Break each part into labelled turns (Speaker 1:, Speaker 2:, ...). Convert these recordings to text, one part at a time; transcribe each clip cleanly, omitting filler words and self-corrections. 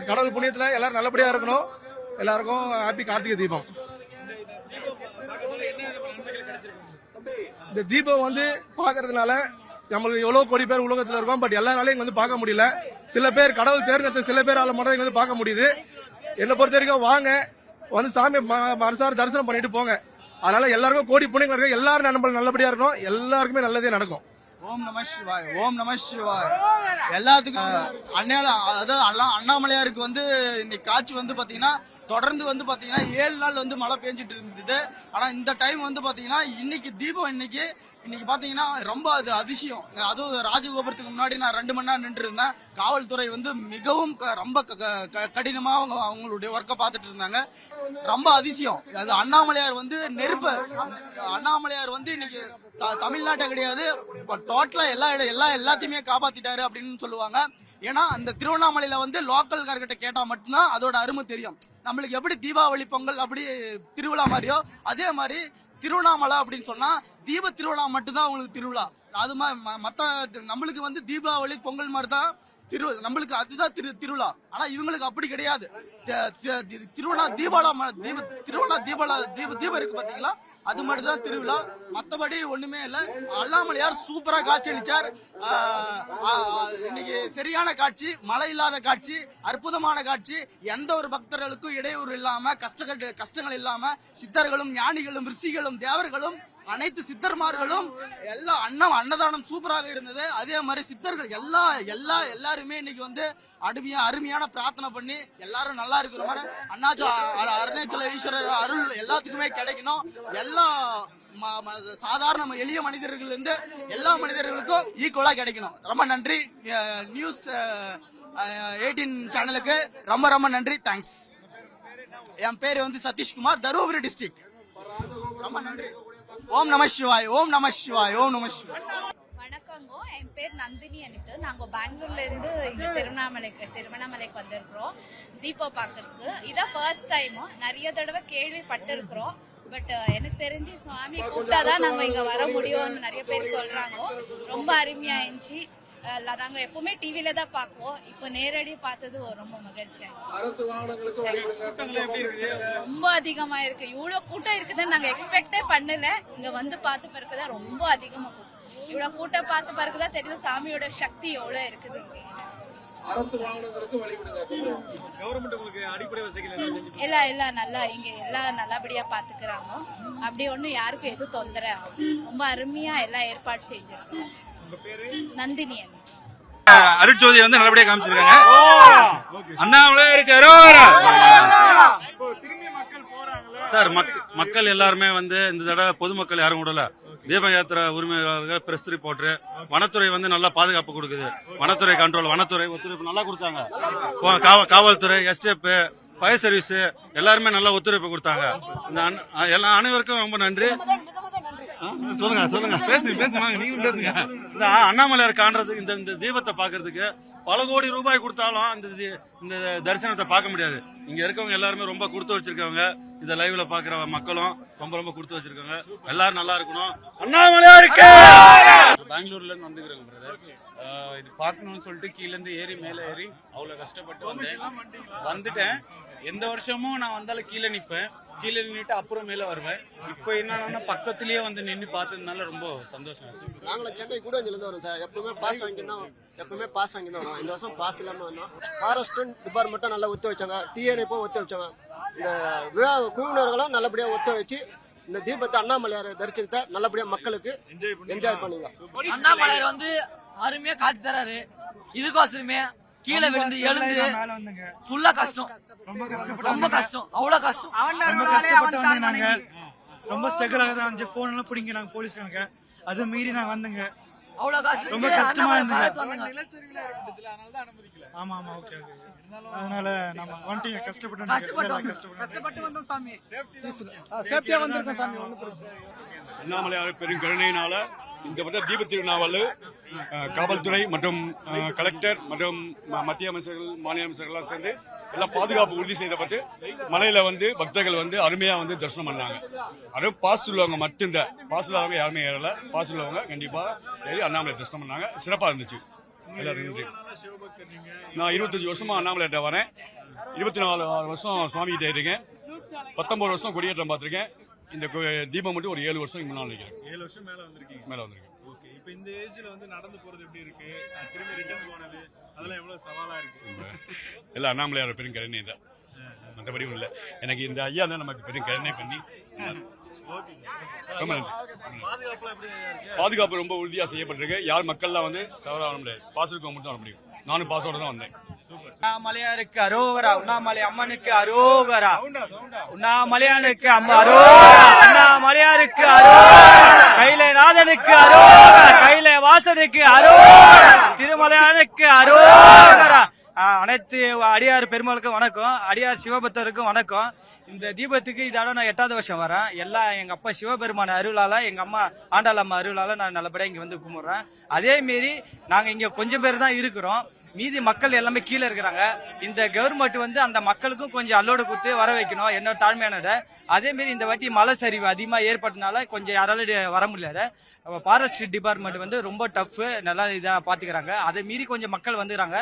Speaker 1: கடவுள் புண்ணியத்துல எல்லாரும் நல்லபடியா இருக்கணும். எல்லாருக்கும் ஹாப்பி கார்த்திகை தீபம். இந்த தீபம் பாக்குறதுனால நம்மளுக்கு எவ்வளவு கோடி பேர் உலகத்துல இருக்கோம். பட் எல்லாராலையும் இங்க பார்க்க முடியல. சில பேர் கடவுள் தேர்ந்தெடுத்த சில பேரால மட்டும் இங்க பார்க்க முடியுது. என்னை பொறுத்த வரைக்கும் வாங்க, சாமி மனசார தரிசனம் பண்ணிட்டு போங்க. அதனால எல்லாருக்கும் கோடி புண்ணியம் இருக்கு. எல்லாரும் நம்ம நல்லபடியா இருக்கணும். எல்லாருக்குமே நல்லதே நடக்கும்.
Speaker 2: ஓம் நம சிவாய், ஓம் நம சிவாய். எல்லாத்துக்கும் அண்ணாமலையாருக்கு இன்னைக்கு காட்சி பாத்தீங்கன்னா தொடர்ந்து பாத்தீங்கன்னா 7 நாள் மழை பெஞ்சிட்டு இருந்தது. ஆனா இந்த டைம் பாத்தீங்கன்னா இன்னைக்கு தீபம் இன்னைக்கு பாத்தீங்கன்னா ரொம்ப அது அதிசயம். அதுவும் ராஜகோபுரத்துக்கு முன்னாடி நான் 2 மணி நேரம் நின்று இருந்தேன். காவல்துறை மிகவும் ரொம்ப கடினமா அவங்களுடைய ஒர்க்கை பார்த்துட்டு இருந்தாங்க. ரொம்ப அதிசயம். அது அண்ணாமலையார் நெருப்பு. அண்ணாமலையார் இன்னைக்கு தமிழ்நாட்டை கிடையாது, டோட்டலா எல்லாத்தையுமே காப்பாத்திட்டாரு அப்படின்னு சொல்லுவாங்க. ஏன்னா அந்த திருவண்ணாமலையில லோக்கல் கார்கிட்ட கேட்டா மட்டும்தான் அதோட அருமை தெரியும். நம்மளுக்கு எப்படி தீபாவளி பொங்கல் அப்படி திருவிழா மாதிரியோ அதே மாதிரி திருவண்ணாமலை அப்படின்னு சொன்னா தீப திருவிழா மட்டும்தான் அவங்களுக்கு திருவிழா. அது மத்த நம்மளுக்கு தீபாவளி பொங்கல் மாதிரி தான் நம்மளுக்கு அதுதான் திருவிழா. ஆனா இவங்களுக்கு அப்படி கிடையாது. தீபம் இருக்கு பாத்தீங்களா, அது மட்டும் தான் திருவிழா. மத்தபடி ஒண்ணுமே இல்ல. அண்ணாமலையார் சூப்பரா காட்சி அளிச்சார். இன்னைக்கு சரியான காட்சி, மழை இல்லாத காட்சி, அற்புதமான காட்சி. எந்த ஒரு பக்தர்களுக்கும் இடையூறு இல்லாம, கஷ்டங்கள் இல்லாம சித்தர்களும் ஞானிகளும் ரிஷிகளும் தேவர்களும் அனைத்து சித்தர்மார்களும் எல்லாம் அன்னதானம் சூப்பராக இருந்தது. அதே மாதிரி சித்தர்கள் எல்லாருமே இன்னைக்கு அருமையான பிரார்த்தனை பண்ணி எல்லாரும் நல்லா இருக்கிற மாதிரி அருணாச்சல ஈஸ்வரர் அருள் எல்லாத்துக்குமே கிடைக்கணும். எல்லா சாதாரண எளிய மனிதர்கள் இருந்து எல்லா மனிதர்களுக்கும் ஈக்குவலா கிடைக்கணும். ரொம்ப நன்றி. நியூஸ் 18 சேனலுக்கு ரொம்ப ரொம்ப நன்றி. தேங்க்ஸ். என் பேரு சதீஷ்குமார், தருமபுரி டிஸ்ட்ரிக்ட். ரொம்ப நன்றி. ஓம் நம சிவாய், ஓம் நம சிவாய், ஓம் நம சிவாய்.
Speaker 3: வணக்கங்க, என் பேர் நந்தினி. நாங்க பெங்களூர்ல இருந்து இங்க திருவண்ணாமலைக்கு வந்திருக்கிறோம் தீபம் பாக்குறதுக்கு. இதான் ஃபர்ஸ்ட் டைம். நிறைய தடவை கேள்விப்பட்டு இருக்கிறோம். பட் எனக்கு தெரிஞ்சு சுவாமி கூப்பிட்டாதான் நாங்க இங்க வர முடியும்னு நிறைய பேர் சொல்றாங்க. ரொம்ப அருமையா இருந்துச்சு. நாங்க எப்பவுமே டிவில தான் பாக்குவோம். இப்போ நேரடி பார்த்தது ரொம்ப மகிழ்ச்சியா ரொம்ப அதிகமா இருக்கு. இவ்வளவு கூட்டம் இருக்குதுன்னு நாங்க எக்ஸ்பெக்டே பண்ணல. இங்க பார்த்து பிறகுதான் ரொம்ப அதிகமா இவ்வளவு கூட்டம் பார்த்து பிறகுதான் தெரியுது சாமியோட சக்தி எவ்வளவு இருக்குது. இல்ல நல்லா இங்க எல்லாம் நல்லபடியா பாத்துக்கிறாங்க. அப்படி ஒண்ணும் யாருக்கும் எதுவும் தொந்தரை ரொம்ப அருமையா எல்லாம் ஏற்பாடு செஞ்சிருக்கோம். நந்தினி.
Speaker 4: அருட்சோதி நல்லபடியா காமிச்சிருக்காங்க. அண்ணாமலை இருக்காரு சார். மக்கள் எல்லாருமே இந்த தடவை பொதுமக்கள் யாரும் விடல. தீப யாத்திரை உரிமையாளர்கள், பிரஸ் ரிப்போர்ட்டர், வனத்துறை நல்லா பாதுகாப்பு கொடுக்குது. வனத்துறை கண்ட்ரோல், வனத்துறை ஒத்துழைப்பு நல்லா கொடுத்தாங்க. காவல்துறை, எஸ்டேப், ஃபயர் சர்வீஸ் எல்லாருமே நல்லா ஒத்துழைப்பு கொடுத்தாங்க. இந்த அனைவருக்கும் ரொம்ப நன்றி. சொல்லுங்க பேசுங்க நீங்க பேசுங்க. இந்த அண்ணாமலையார் காண்றதுக்கு இந்த தீபத்தை பாக்குறதுக்கு பல கோடி ரூபாய் கொடுத்தாலும் இந்த தரிசனத்தை பார்க்க முடியாது. இங்க இருக்கவங்க எல்லாருமே ரொம்ப கொடுத்து வச்சிருக்காங்க. இந்த லைவ்ல பாக்குற மக்களும் ரொம்ப கொடுத்து வச்சிருக்காங்க. எல்லாரும் நல்லா இருக்கணும். அண்ணாமலையாருக்கு
Speaker 5: பெங்களூர்ல இருந்து வந்துக்கிறேங்க பிரதர். இது பாக்கணும்னு சொல்லிட்டு கீழ இருந்து ஏறி மேல ஏறி அவ்வளவு கஷ்டப்பட்டு வந்துட்டேன். எந்த வருஷமும் நான் வந்தாலும் கீழே நிப்பேன். கீழே நின்றுட்டு அப்புறம் மேல வருவேன். இப்ப என்னன்னா பக்கத்திலேயே நின்று பார்த்ததுனால ரொம்ப சந்தோஷம் ஆச்சு.
Speaker 2: நாங்களும் சென்னை கூடஞ்சில இருந்து வரோம் சார். எப்பவுமே பாஸ் வாங்கி தான் வரோம். இந்த வருஷம் பாஸ் இல்லாம வந்தோம். ஃபாரஸ்ட் டிபார்ட்மெண்ட்டும் நல்லா ஒத்து வச்சாங்க. தீயணைப்பும் ஒத்து வச்சாங்க. இந்த குழுவினர்களும் நல்லபடியா ஒத்து வச்சு இந்த தீபத்தை அண்ணாமலையார் தரிசனத்தை நல்லபடியா மக்களுக்கு என்ஜாய் பண்ணுங்க.
Speaker 6: அண்ணாமலையார் அருமையா காட்சி தராரு. இதுக்கோசரமே கீழே விழுந்து எழுந்து ஃபுல்லா கஷ்டம், ரொம்ப கஷ்டம், அவ்வளவு கஷ்டம்.
Speaker 7: ரொம்ப கஷ்டப்பட்டு வந்து நாங்க ரொம்ப ஸ்ட்ரகிள் ஆகுது. போன் எல்லாம் பிடிங்க நாங்க போலீஸ்காரங்க. அது மீறி நான் வந்துங்க. ரொம்ப கஷ்டமா இருந்துங்க. ஆமா ஓகே. அதனால நம்ம வந்துட்டீங்க. கஷ்டப்பட்டு வந்தோம் சாமி. சேஃப்டியா வந்திருக்கோம் சாமி. ஒன்னும் பிரச்சனை இல்லை.
Speaker 4: அண்ணாமலையார் பெரும் கருணையினால இந்த தீப திருநாவல் காவல்துறை மற்றும் கலெக்டர் மற்றும் மத்திய அமைச்சர்கள், மாநில அமைச்சர்கள் சேர்ந்து எல்லாம் பாதுகாப்பு உறுதி செய்த பட்டு மலையில பக்தர்கள் அருமையா தரிசனம் பண்ணாங்க. அதுவும் பாஸ் உள்ளவங்க மட்டும்தான். பாஸ் இல்லாதவங்க யாருமே ஏறல. பாஸ் உள்ளவங்க கண்டிப்பா ஏறி அண்ணாமலை தரிசனம் பண்ணாங்க. சிறப்பா இருந்துச்சு.
Speaker 8: எல்லாருக்கும் நன்றி. நான் 25 வருஷமா அண்ணாமலையிட்ட வரேன். 24 வருஷம் சுவாமி கிட்ட இருக்கேன். 19 வருஷம் கொடியேற்றம் பார்த்திருக்கேன். இந்த தீபம் மட்டும் ஒரு 7 வருஷம் முன்னாள் நினைக்கிறேன்.
Speaker 9: 7 வருஷம் மேல வந்திருக்கீங்க.
Speaker 8: மேல வந்திருக்கேன்.
Speaker 9: ஓகே, இப்போ இந்த ஏஜ்ல வந்து நடந்து போறது எப்படி இருக்கு? திரும்பி ரிட்டர்ன் போனது அதெல்லாம் எவ்வளவு சவாலா இருக்கு?
Speaker 8: எல்லாம் அண்ணாமலையார் பெரும் கருணை தான், மற்றபடி இல்லை. எனக்கு இந்த ஐயா தான் நமக்கு பெரும் கருணை பண்ணி ரொம்ப நன்றி. பாதுகாப்பு ரொம்ப உறுதியாக செய்யப்பட்டிருக்கு. யார் மக்கள்லாம் வந்து தவறாக வர முடியாது. பாஸ் இருக்கவங்க மட்டும் வர முடியும். நானும் பாஸோட தான் வந்தேன்.
Speaker 2: உண்ணாமலையாருக்கு அரோகரா, உண்ணாமலை அம்மனுக்கு அரோகரா, உண்ணாமலையானுக்கு அம்மா அரோகரா, உண்ணாமலையாருக்கு அரோகரா, கைலைநாதனுக்கு அரோகரா, கைலை வாசனுக்கு அரோகரா, திருமலையானுக்கு அரோகரா. அனைத்து அடியார் பெருமாளுக்கும் வணக்கம், அடியார் சிவபக்தருக்கும் வணக்கம். இந்த தீபத்துக்கு இதோட நான் 8வது வருஷம் வரேன். எல்லாம் எங்க அப்பா சிவபெருமான அருளால, எங்க அம்மா ஆண்டாள் அம்மா அருளால நான் நல்லபடியா இங்க வந்து கும்பிடுறேன். அதே மாரி நாங்க இங்க கொஞ்சம் பேர் தான் இருக்கிறோம், மீதி மக்கள் எல்லாமே கீழே இருக்கிறாங்க. இந்த கவர்மெண்ட் வந்து அந்த மக்களுக்கும் கொஞ்சம் அல்லோடு கொடுத்து வர வைக்கணும், என்னோட தாழ்மையானோட. அதே மாரி இந்த வாட்டி மழை சரிவு அதிகமா ஏற்பட்டனால கொஞ்சம் யாராலும் வர முடியாது. ஃபாரஸ்ட் டிபார்ட்மெண்ட் வந்து ரொம்ப டஃப், நல்லா இதாக பாத்துக்கிறாங்க. அதை மீறி கொஞ்சம் மக்கள் வந்துக்கிறாங்க.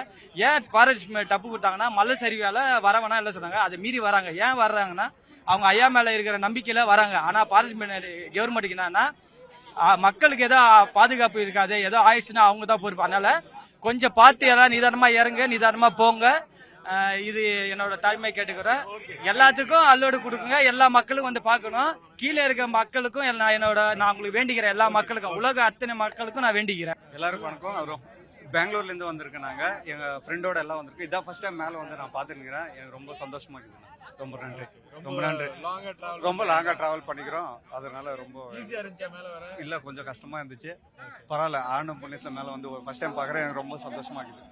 Speaker 2: ஏன் ஃபாரஸ்ட் டப்பு கொடுத்தாங்கன்னா மழை சரிவால வர வேணாம் இல்லை சொன்னாங்க. அதை மீறி வராங்க. ஏன் வர்றாங்கன்னா அவங்க ஐயா மேல இருக்கிற நம்பிக்கையில வராங்க. ஆனா ஃபாரஸ்ட் கவர்மெண்ட்டுக்கு என்னன்னா மக்களுக்கு ஏதோ பாதுகாப்பு இருக்காது, ஏதோ ஆயிடுச்சுன்னா அவங்க தான் பொறுப்பு. அதனால கொஞ்சம் பார்த்து எல்லாம் நிதானமா இறங்க, நிதானமா போங்க. இது என்னோட தாழ்மை கேட்டுக்கிறேன். எல்லாத்துக்கும் அல்லோடு கொடுக்குங்க. எல்லா மக்களும் வந்து பார்க்கணும். கீழே இருக்க மக்களுக்கும் நான் உங்களுக்கு வேண்டிக்கிறேன். எல்லா மக்களுக்கும், உலக அத்தனை மக்களுக்கும் நான் வேண்டிக்கிறேன்.
Speaker 10: எல்லாருக்கும் வணக்கம். அவரும் பெங்களூர்ல இருந்து வந்திருக்கேன். நாங்க எங்க ஃப்ரெண்டோட எல்லாம் வந்திருக்கோம். இதான் ஃபர்ஸ்ட் டைம் மேல வந்து நான் பாத்துருக்கிறேன். எனக்கு ரொம்ப சந்தோஷமா இருக்குது. ரொம்ப நன்றி, ரொம்ப நன்றி. ரொம்ப லாங்கா டிராவல் பண்ணிக்கிறோம், அதனால ரொம்ப
Speaker 9: ஈஸியா இருந்துச்சா மேல வர?
Speaker 10: இல்ல, கொஞ்சம் கஷ்டமா இருந்துச்சு. பரவாயில்ல, ஆணும் புண்ணியத்துல மேல வந்து ஃபர்ஸ்ட் டைம் பாக்குறேன். எனக்கு ரொம்ப சந்தோஷமா இருக்குது.